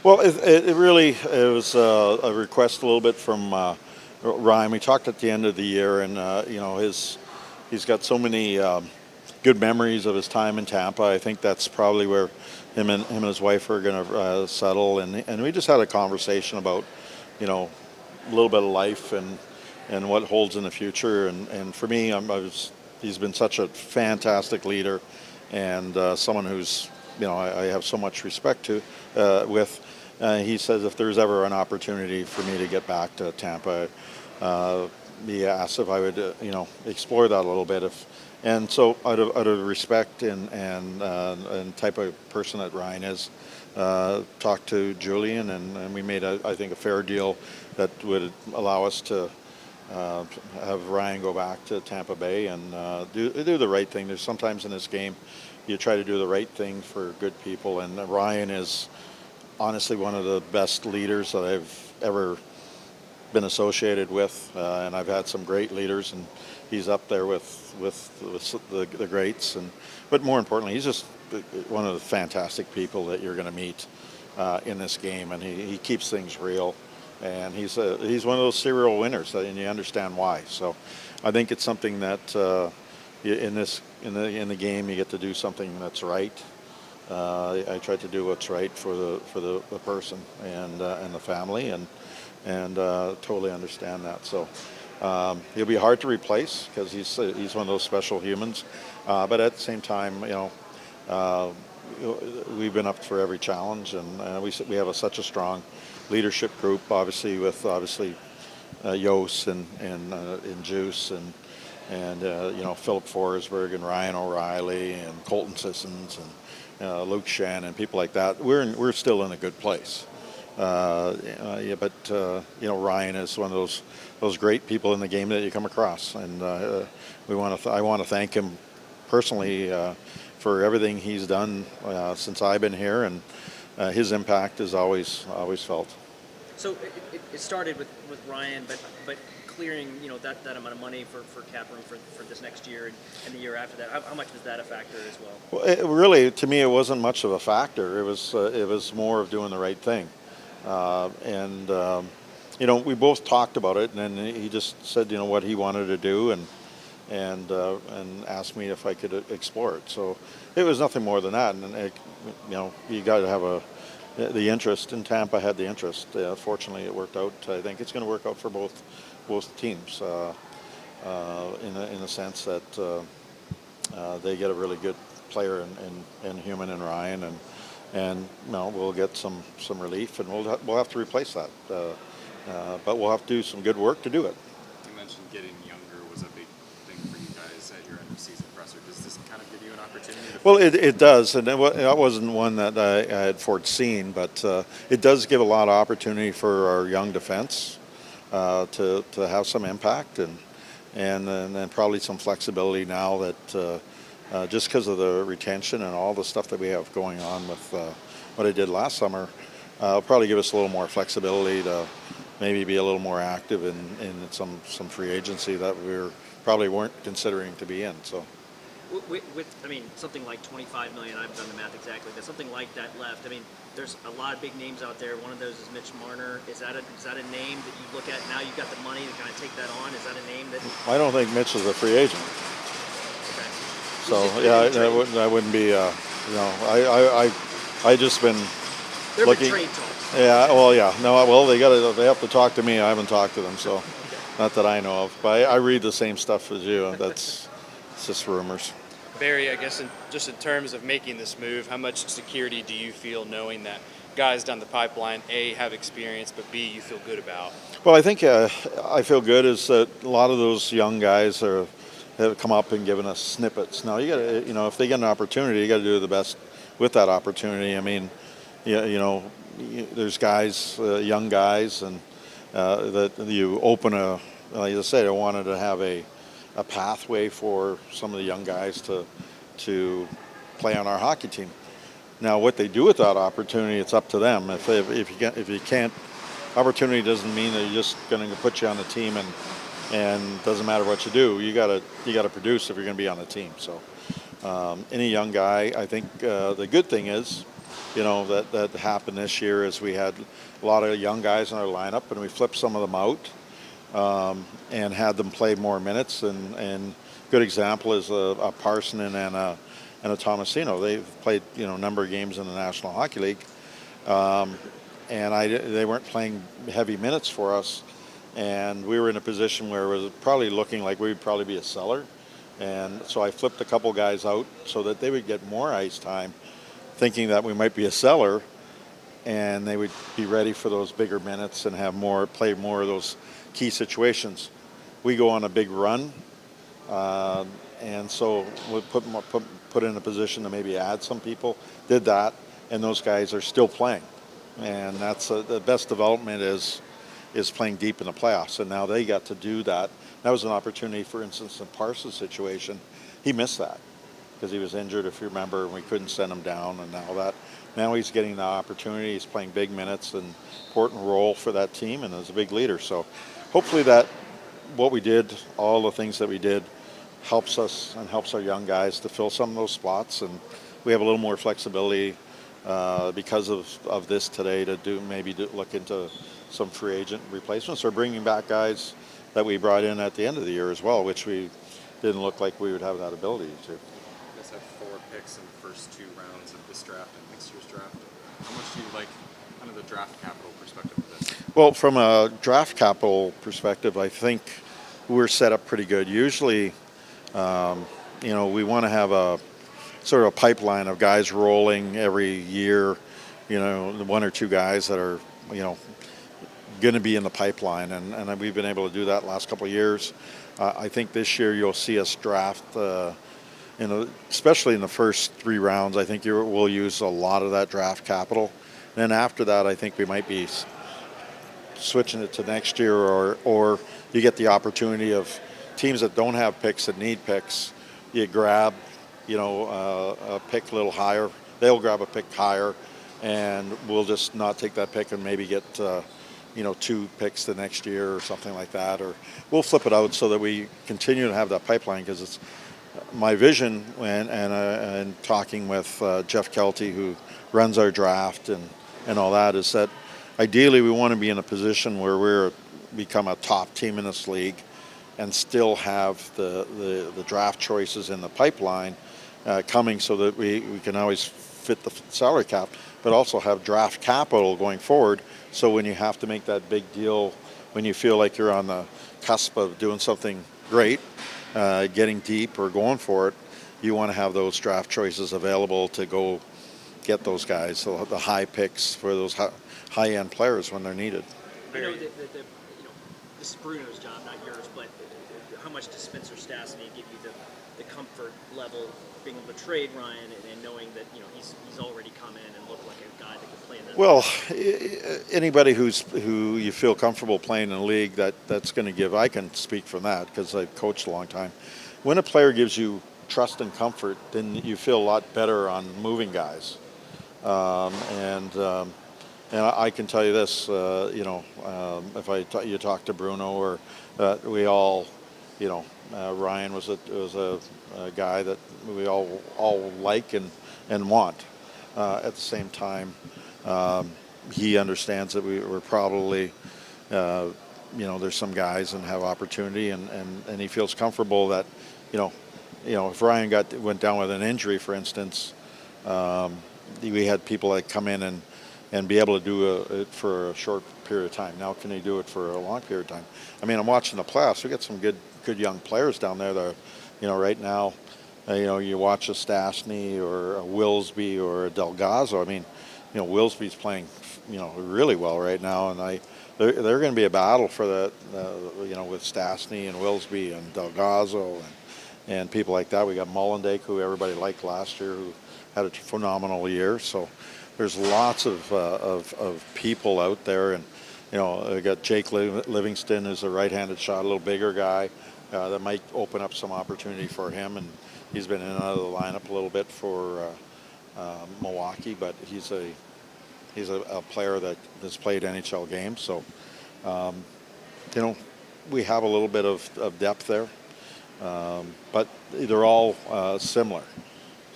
Well, it really it was a request a little bit from Ryan. We talked at the end of the year, and he's got so many good memories of his time in Tampa. I think that's probably where him and his wife are going to settle. And we just had a conversation about you know a little bit of life and what holds in the future. And for me, he's been such a fantastic leader and someone who's I have so much respect to with. He says if there's ever an opportunity for me to get back to Tampa, uh, he asked if I would explore that a little bit. And so out of respect and type of person that Ryan is, talked to Julian and we made I think a fair deal that would allow us to have Ryan go back to Tampa Bay and do the right thing. There's sometimes in this game you try to do the right thing for good people, and Ryan is honestly one of the best leaders that I've ever been associated with, and I've had some great leaders, and he's up there with the greats. But more importantly, he's just one of the fantastic people that you're going to meet in this game, and he keeps things real. And he's one of those serial winners, and you understand why. So, I think it's something that in the game you get to do something that's right. I try to do what's right for the person and the family, and totally understand that. So he'll be hard to replace because he's one of those special humans. But at the same time, we've been up for every challenge, and we have such a strong leadership group, obviously with Yos and Juice and Philip Forsberg and Ryan O'Reilly and Colton Sissons and Luke Shen and people like that. We're still in a good place. But Ryan is one of those great people in the game that you come across, and I want to thank him personally for everything he's done since I've been here, and his impact is always felt. So it started with Ryan, but clearing that amount of money for cap room for this next year and the year after that. How much was that a factor as well? Well, really, to me, it wasn't much of a factor. It was more of doing the right thing, we both talked about it, and then he just said what he wanted to do, and asked me if I could explore it. So it was nothing more than that, and you got to have the interest, and Tampa had the interest. Fortunately, it worked out. I think it's going to work out for both teams in the sense that they get a really good player in Human and Ryan, and we'll get some relief, and we'll have to replace that. But we'll have to do some good work to do it. You mentioned getting younger was a big thing for you guys at your end of season presser. Does this kind of give you an opportunity? Well, it does, and that wasn't one that I had foreseen, but it does give a lot of opportunity for our young defense to have some impact, and then probably some flexibility now that just because of the retention and all the stuff that we have going on with what I did last summer, will probably give us a little more flexibility to maybe be a little more active in some free agency that probably weren't considering to be in. So. With something like $25 million, I haven't done the math exactly, but something like that left. There's a lot of big names out there. One of those is Mitch Marner. Is that a name that you look at now? You've got the money to kind of take that on. Is that a name that? I don't think Mitch is a free agent. Okay. So that wouldn't be. I just been There have looking. been trade talks. Yeah. Well. Yeah. No. Well, they have to talk to me. I haven't talked to them, so not that I know of. But I read the same stuff as you. It's just rumors. Barry, I guess just in terms of making this move, how much security do you feel knowing that guys down the pipeline, A, have experience, but B, you feel good about? Well, I think I feel good is that a lot of those young guys have come up and given us snippets. Now, you got to, if they get an opportunity, you got to do the best with that opportunity. There's guys, young guys, and that you open like I said, I wanted to have a pathway for some of the young guys to play on our hockey team. Now, what they do with that opportunity, it's up to them. If you can't, opportunity doesn't mean that you're just going to put you on the team and doesn't matter what you do. You got to produce if you're going to be on the team. So, any young guy, I think the good thing is that happened this year is we had a lot of young guys in our lineup, and we flipped some of them out and had them play more minutes. And good example is a Parson and a Tomasino. They've played a number of games in the National Hockey League, and they weren't playing heavy minutes for us. And we were in a position where it was probably looking like we would probably be a seller. And so I flipped a couple guys out so that they would get more ice time, thinking that we might be a seller, and they would be ready for those bigger minutes and play more of those key situations. We go on a big run, and so we put in a position to maybe add some people. Did that, and those guys are still playing, and that's the best development is playing deep in the playoffs. And now they got to do that. That was an opportunity, for instance, in Parsons' situation. He missed that because he was injured, if you remember, and we couldn't send him down. And now he's getting the opportunity. He's playing big minutes and important role for that team, and is a big leader. So hopefully that what we did, all the things that we did, helps us and helps our young guys to fill some of those spots. And we have a little more flexibility because of this today to look into some free agent replacements or bringing back guys that we brought in at the end of the year as well, which we didn't look like we would have that ability to. You guys have 4 picks in the first 2 rounds of this draft and next year's draft. How much do you like kind of the draft capital perspective of this? Well, from a draft capital perspective, I think we're set up pretty good. Usually, we want to have a sort of a pipeline of guys rolling every year, 1 or 2 guys that are, going to be in the pipeline, and we've been able to do that last couple of years. I think this year you'll see us draft, especially in the first 3 rounds. I think we'll use a lot of that draft capital. And then after that, I think we might be switching it to next year, or you get the opportunity of teams that don't have picks that need picks. You grab, a pick a little higher. They'll grab a pick higher, and we'll just not take that pick and maybe get 2 picks the next year or something like that, or we'll flip it out so that we continue to have that pipeline. Because it's my vision and talking with Jeff Kelty, who runs our draft and all that, is that ideally we want to be in a position where we're become a top team in this league and still have the draft choices in the pipeline coming, so that we can always fit the salary cap, but also have draft capital going forward. So when you have to make that big deal, when you feel like you're on the cusp of doing something great, getting deep or going for it, you want to have those draft choices available to go get those guys, so the high picks for those high-end players when they're needed. I know this is Bruno's job, not yours, but how much does Spencer Stastny give you the comfort level being able to trade Ryan and knowing that he's already come in and looked like a guy that can play in that? Well, anybody who you feel comfortable playing in the league, that's going to give. I can speak from that because I've coached a long time. When a player gives you trust and comfort, then you feel a lot better on moving guys. And I can tell you this, if you talk to Bruno, or we all, Ryan was a guy that we all like and want. At the same time, he understands that we're probably, there's some guys and have opportunity, and he feels comfortable that, if Ryan went down with an injury, for instance, we had people that come in and be able to do it for a short period of time. Now, can he do it for a long period of time? I mean, I'm watching the playoffs. We got some good young players down there that are, right now, you watch a Stastny or a Willsby or a Delgazzo. I mean, Willsby's playing, really well right now, and they're going to be a battle for the with Stastny and Willsby and Delgazzo and people like that. We got Molenbeek, who everybody liked last year, who had a phenomenal year. So there's lots of people out there, and we got Jake Livingston, who's a right-handed shot, a little bigger guy that might open up some opportunity for him, and he's been in and out of the lineup a little bit for Milwaukee, but he's a player that has played NHL games. So we have a little bit of depth there, but they're all similar.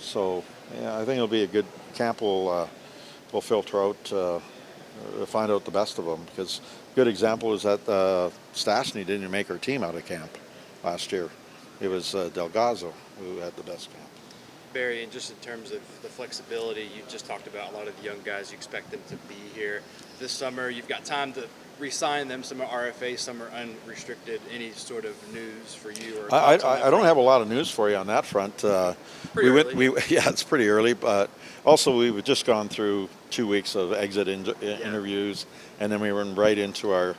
So I think it'll be a good camp. we'll filter out, find out the best of them. Because a good example is that Stastny didn't make our team out of camp last year. It was Delgado who had the best camp. Barry, and just in terms of the flexibility, you just talked about a lot of the young guys. You expect them to be here this summer. You've got time to re-sign them. Some are RFA, some are unrestricted. Any sort of news for you? Or I thoughts on that don't front? have a lot of news for you on that front. Pretty early. Yeah, it's pretty early, but also we've just gone through 2 weeks of exit interviews, and then we went right into our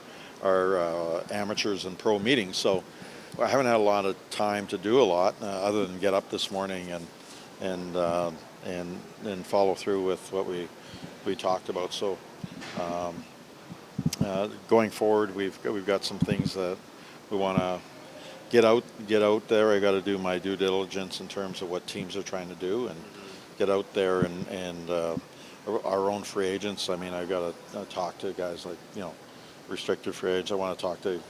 amateurs and pro meetings. So I haven't had a lot of time to do a lot other than get up this morning and follow through with what we talked about. So going forward, we've got some things that we want to get out there. I got to do my due diligence in terms of what teams are trying to do and get out there and our own free agents. I mean, I've got to talk to guys like, restricted free agents. I want to talk to,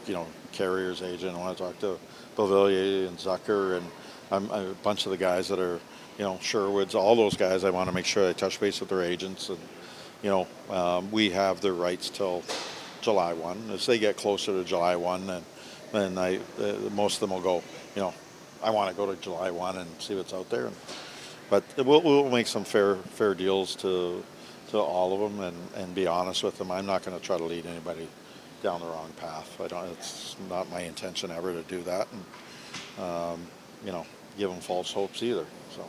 Carrier's agent. I want to talk to Beauvillier and Zucker and a bunch of the guys that are, Sherwood's, all those guys. I want to make sure I touch base with their agents and, we have their rights till July 1. As they get closer to July 1, then most of them will go, I want to go to July 1 and see what's out there. But we'll make some fair deals to all of them and be honest with them. I'm not going to try to lead anybody down the wrong path. It's not my intention ever to do that, and give them false hopes either. So.